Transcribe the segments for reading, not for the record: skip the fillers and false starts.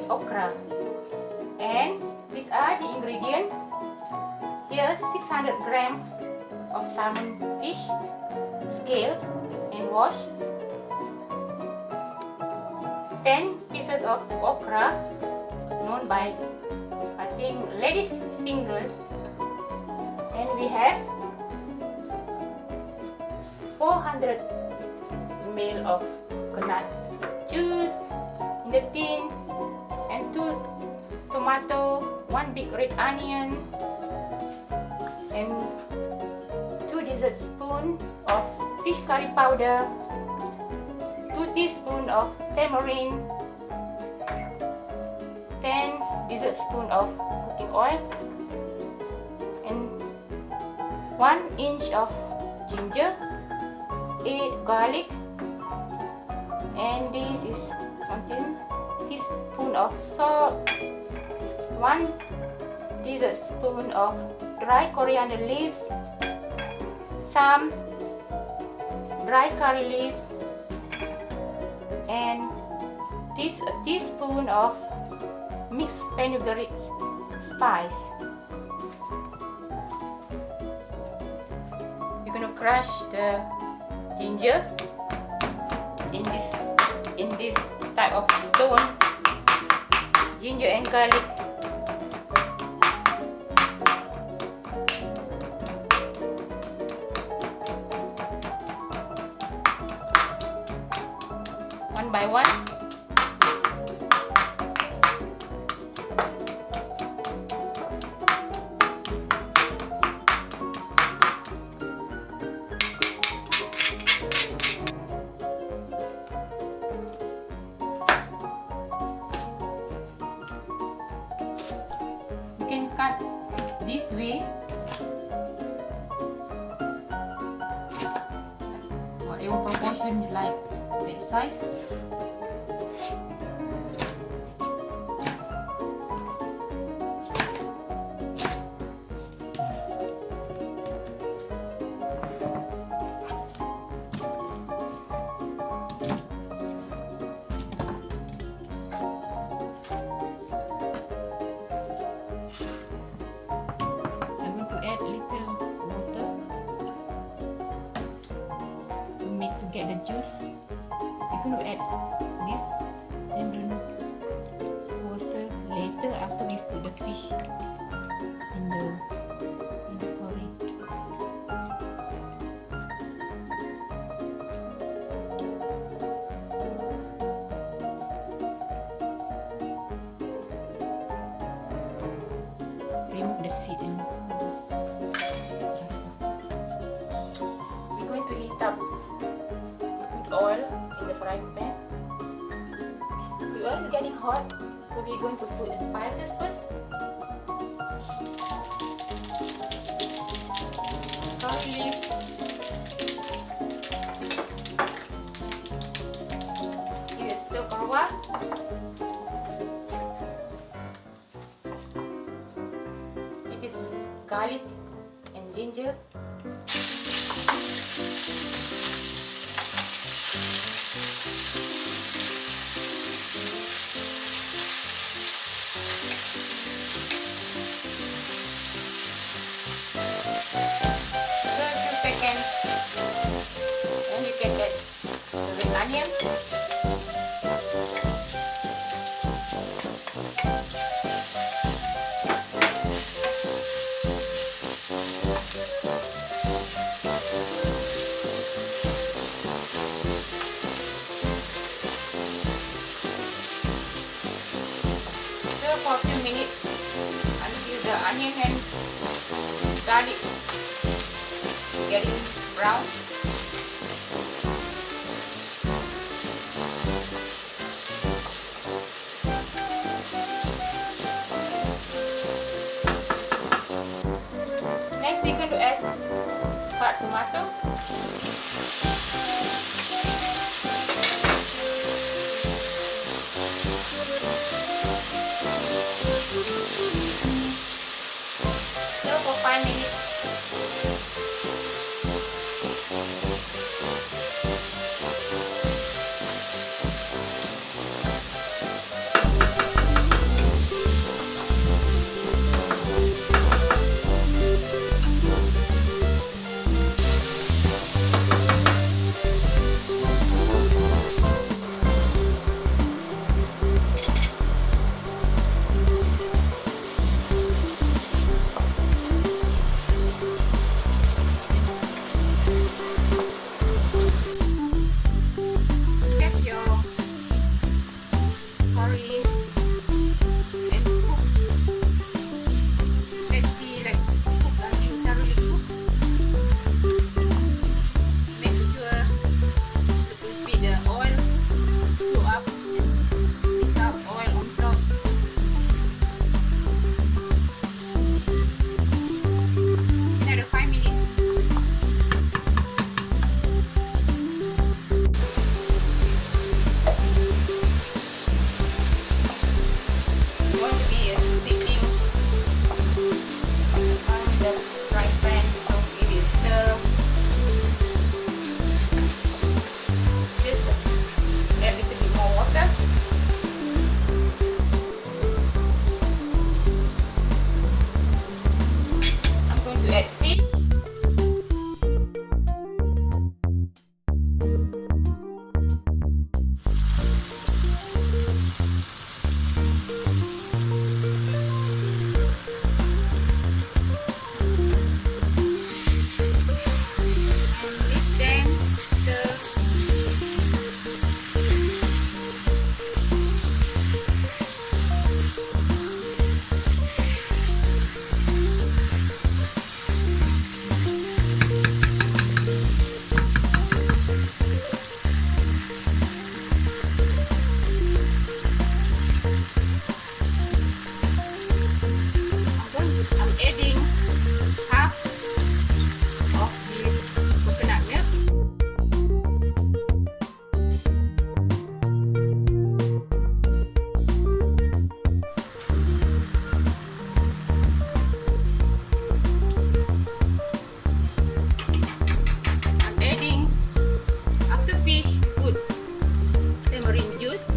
okra. And these are the ingredients. Here 600 grams of salmon fish, scaled and washed. 10 pieces of okra, known by I think ladies' fingers. And we have 400 ml of coconut juice in the tin, and 2 tomato, 1 big red onion, and 2 dessert spoon of fish curry powder, 2 teaspoons of tamarind, 10 dessert spoon of cooking oil, and 1 inch of ginger, 8 garlic, and this is contains teaspoon of salt, 1 dessert spoon of dry coriander leaves, some dry curry leaves, and this a teaspoon of mixed fenugreek spice. You're gonna crush the ginger in this type of stone, ginger and garlic. One by one. You can cut this way, whatever proportion you like, that size. To get the juice, you're going to add this tamarind water later after we put the fish in the curry. Remove the seed and this extra stuff. We're going to heat up oil in the frying pan. The oil is getting hot, so we're going to put the spices first. Curry leaves, give it stir for a while. This is garlic and ginger. And you can add the red onion, stir for a few minutes until the onion and garlic getting brown. Next we're going to add cut tomato. Stir for 5 minutes. adding half of this coconut milk. I'm adding after fish good tamarind juice.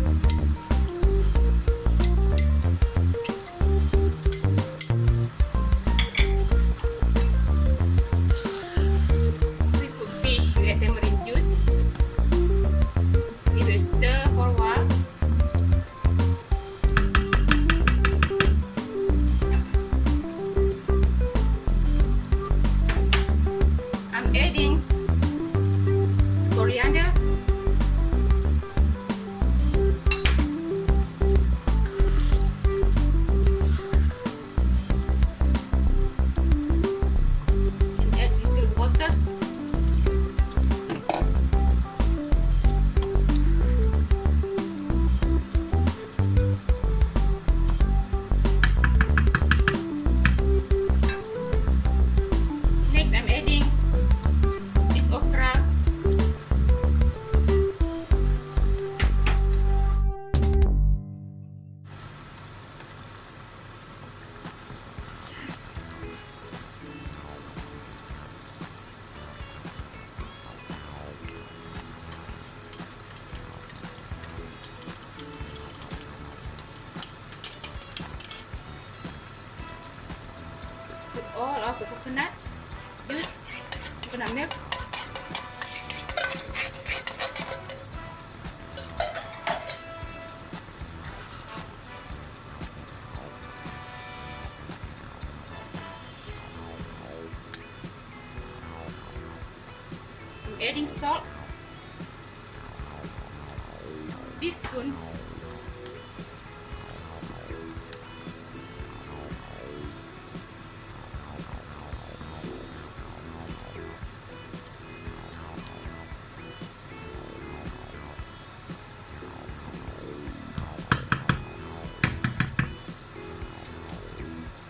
Tamarind juice. Give it a stir for a while. I'm adding coriander. And add little water. Put all of the coconut juice, coconut milk. I'm adding salt. Teaspoon.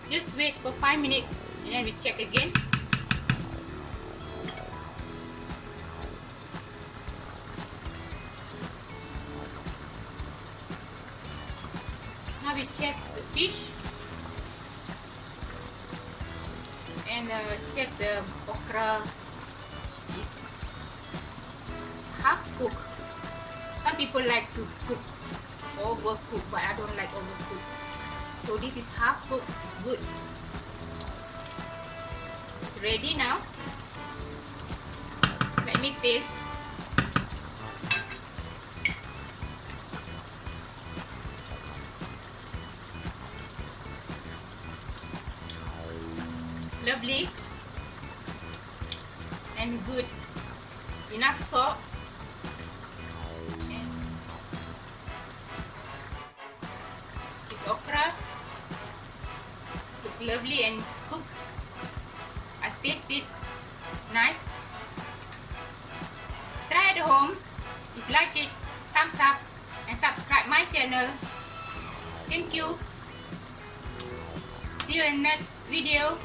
Just wait for 5 minutes and then we check again. Now we check the fish and check the okra is half cooked. Some people like to cook overcook, but I don't like overcook. So this is half cooked, it's good. It's ready now. Let me taste. Lovely and good. Enough salt. And this okra. Looks lovely and cooked. I taste it. It's nice. Try at home. If you like it, thumbs up and subscribe my channel. Thank you. See you in next video.